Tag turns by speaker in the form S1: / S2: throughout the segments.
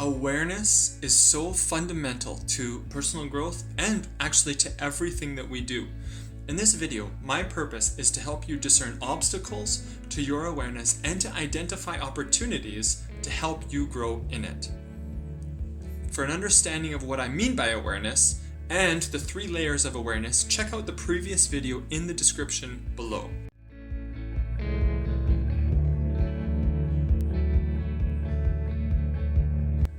S1: Awareness is so fundamental to personal growth and actually to everything that we do. In this video, my purpose is to help you discern obstacles to your awareness and to identify opportunities to help you grow in it. For an understanding of what I mean by awareness and the 3 layers of awareness, check out the previous video in the description below.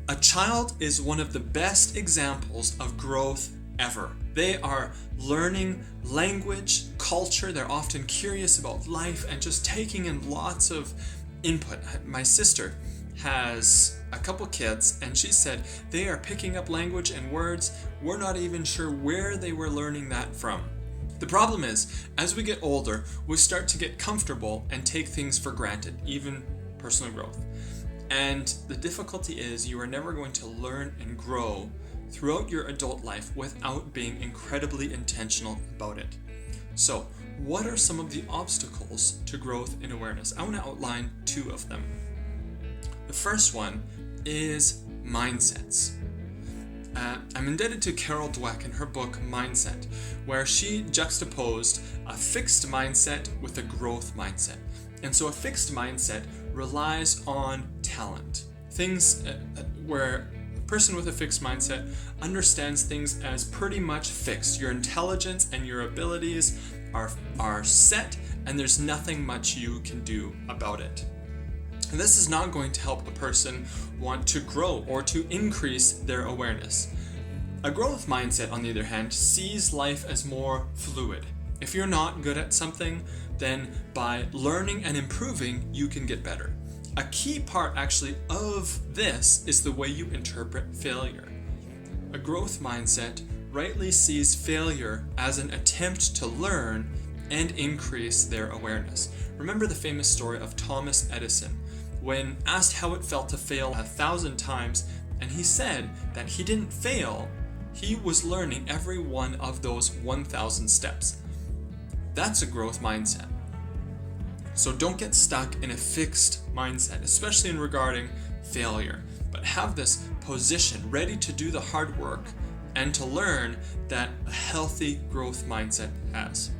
S1: A child is one of the best examples of growth ever. They are learning language, culture, they're often curious about life and just taking in lots of input. My sister has a couple kids and she said they are picking up language and words. We're not even sure where they were learning that from. The problem is, as we get older, we start to get comfortable and take things for granted, even personal growth. And the difficulty is you are never going to learn and grow throughout your adult life without being incredibly intentional about it. So, what are some of the obstacles to growth in awareness? I want to outline 2 of them. The first one is mindsets. I'm indebted to Carol Dweck in her book Mindset, where she juxtaposed a fixed mindset with a growth mindset. And so a fixed mindset relies on talent. Things where a person with a fixed mindset understands things as pretty much fixed. Your intelligence and your abilities are set, and there's nothing much you can do about it. And this is not going to help a person want to grow or to increase their awareness. A growth mindset, on the other hand, sees life as more fluid. If you're not good at something, then by learning and improving, you can get better. A key part actually of this is the way you interpret failure. A growth mindset rightly sees failure as an attempt to learn and increase their awareness. Remember the famous story of Thomas Edison, when asked how it felt to fail 1,000 times, and he said that he didn't fail, he was learning every one of those 1,000 steps. That's a growth mindset. So don't get stuck in a fixed mindset, especially in regarding failure, but have this position ready to do the hard work and to learn that a healthy growth mindset has.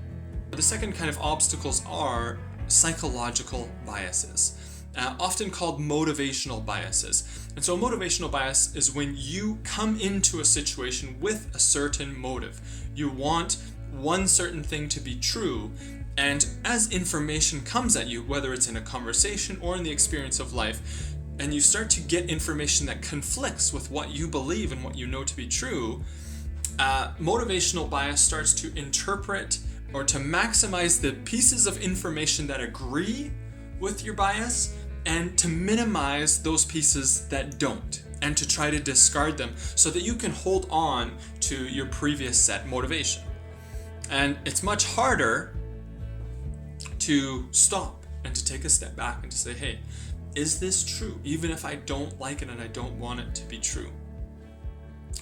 S1: The second kind of obstacles are psychological biases, often called motivational biases. And so a motivational bias is when you come into a situation with a certain motive. You want one certain thing to be true, and as information comes at you, whether it's in a conversation or in the experience of life, and you start to get information that conflicts with what you believe and what you know to be true, motivational bias starts to interpret or to maximize the pieces of information that agree with your bias and to minimize those pieces that don't, and to try to discard them so that you can hold on to your previous set motivation. And it's much harder to stop and to take a step back and to say, hey, is this true? Even if I don't like it and I don't want it to be true.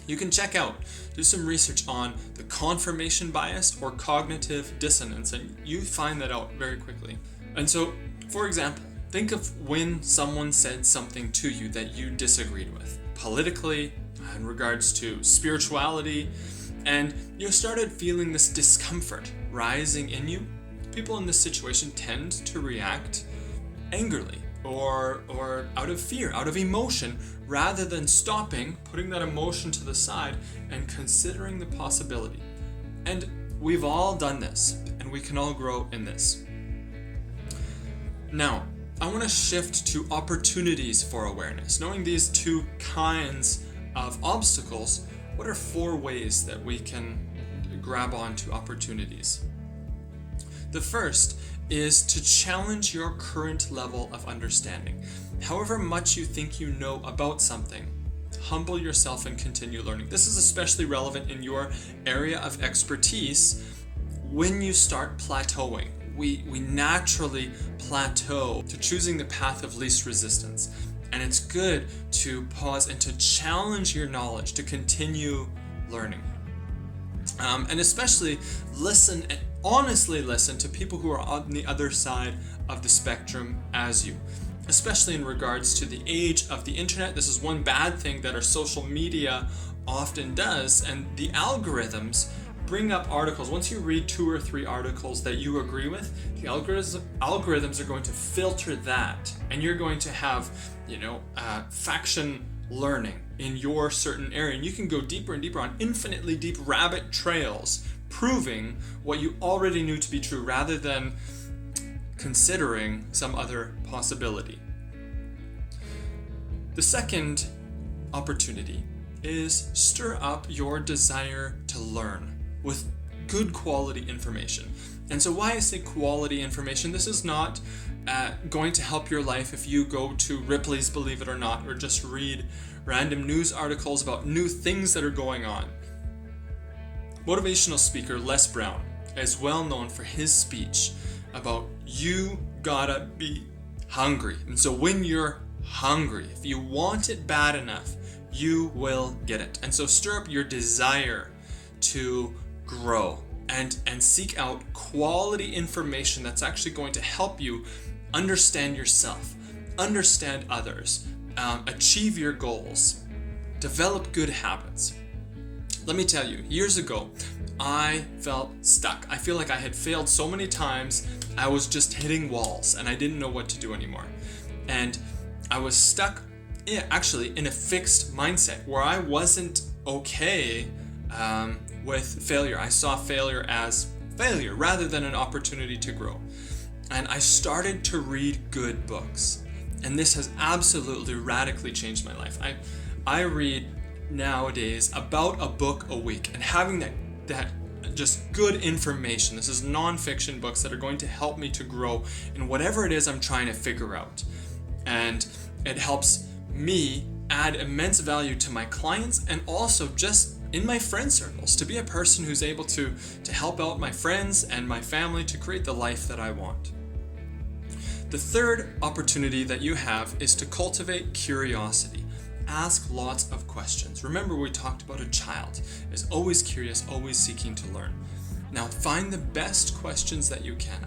S1: You can do some research on the confirmation bias or cognitive dissonance, and you find that out very quickly. And so, for example, think of when someone said something to you that you disagreed with, politically, in regards to spirituality, and you started feeling this discomfort rising in you. People in this situation tend to react angrily or out of fear, out of emotion, rather than stopping, putting that emotion to the side and considering the possibility. And we've all done this, and we can all grow in this. Now, I want to shift to opportunities for awareness. Knowing these 2 kinds of obstacles, what are 4 ways that we can grab onto opportunities? The first is to challenge your current level of understanding. However much you think you know about something, humble yourself and continue learning. This is especially relevant in your area of expertise when you start plateauing. We naturally plateau to choosing the path of least resistance. And it's good to pause and to challenge your knowledge, to continue learning. And especially listen and honestly listen to people who are on the other side of the spectrum as you. especially in regards to the age of the internet. This is one bad thing that our social media often does, and the algorithms bring up articles. Once you read 2 or 3 articles that you agree with, the algorithms are going to filter that, and you're going to have, faction learning in your certain area, and you can go deeper and deeper on infinitely deep rabbit trails, proving what you already knew to be true rather than considering some other possibility. The second opportunity is stir up your desire to learn with good quality information. And so why I say quality information, this is not going to help your life if you go to Ripley's Believe It or Not or just read random news articles about new things that are going on. Motivational speaker Les Brown is well known for his speech about you gotta be hungry. And so when you're hungry, if you want it bad enough, you will get it. And so stir up your desire to grow and seek out quality information that's actually going to help you understand yourself, understand others, achieve your goals, develop good habits. Let me tell you, years ago, I felt stuck. I feel like I had failed so many times, I was just hitting walls and I didn't know what to do anymore. And I was stuck actually in a fixed mindset where I wasn't okay with failure. I saw failure as failure rather than an opportunity to grow. And I started to read good books. And this has absolutely radically changed my life. I read nowadays about a book a week, and having that just good information. This is non-fiction books that are going to help me to grow in whatever it is I'm trying to figure out. And it helps me add immense value to my clients and also just in my friend circles, to be a person who's able to help out my friends and my family to create the life that I want. The third opportunity that you have is to cultivate curiosity. Ask lots of questions. Remember, we talked about a child is always curious, always seeking to learn. Now, find the best questions that you can.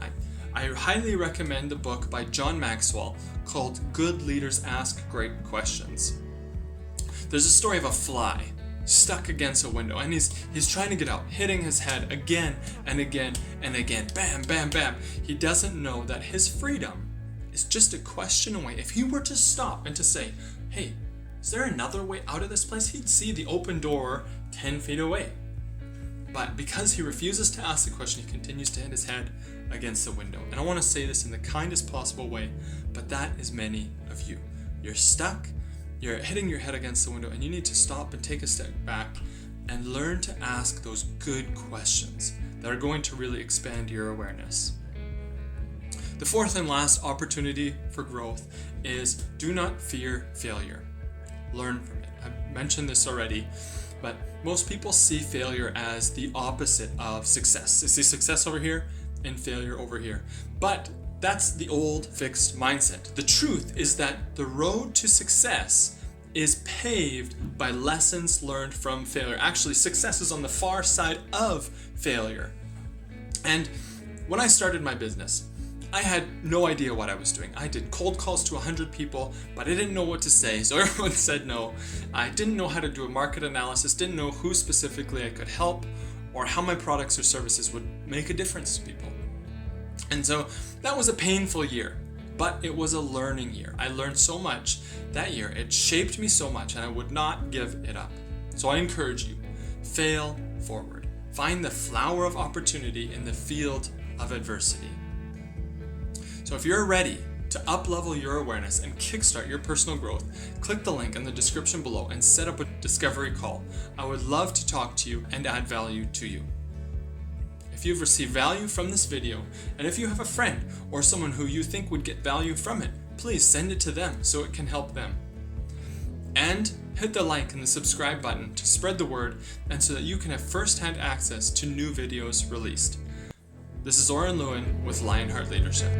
S1: I highly recommend the book by John Maxwell called Good Leaders Ask Great Questions. There's a story of a fly stuck against a window, and he's trying to get out, hitting his head again and again and again. Bam, bam, bam. He doesn't know that his freedom is just a question away. If he were to stop and to say, hey, is there another way out of this place? He'd see the open door 10 feet away. But because he refuses to ask the question, he continues to hit his head against the window. And I want to say this in the kindest possible way, but that is many of you. You're stuck, you're hitting your head against the window, and you need to stop and take a step back and learn to ask those good questions that are going to really expand your awareness. The fourth and last opportunity for growth is do not fear failure. Learn from it. I've mentioned this already, but most people see failure as the opposite of success. They see success over here and failure over here. But that's the old fixed mindset. The truth is that the road to success is paved by lessons learned from failure. Actually, success is on the far side of failure. And when I started my business, I had no idea what I was doing. I did cold calls to 100 people, but I didn't know what to say, so everyone said no. I didn't know how to do a market analysis, didn't know who specifically I could help, or how my products or services would make a difference to people. And so that was a painful year, but it was a learning year. I learned so much that year. It shaped me so much, and I would not give it up. So I encourage you, fail forward. Find the flower of opportunity in the field of adversity. So if you're ready to up-level your awareness and kickstart your personal growth, click the link in the description below and set up a discovery call. I would love to talk to you and add value to you. If you've received value from this video, and if you have a friend or someone who you think would get value from it, please send it to them so it can help them. And hit the like and the subscribe button to spread the word and so that you can have first-hand access to new videos released. This is Orrin Lieuwen with Lionheart Leadership.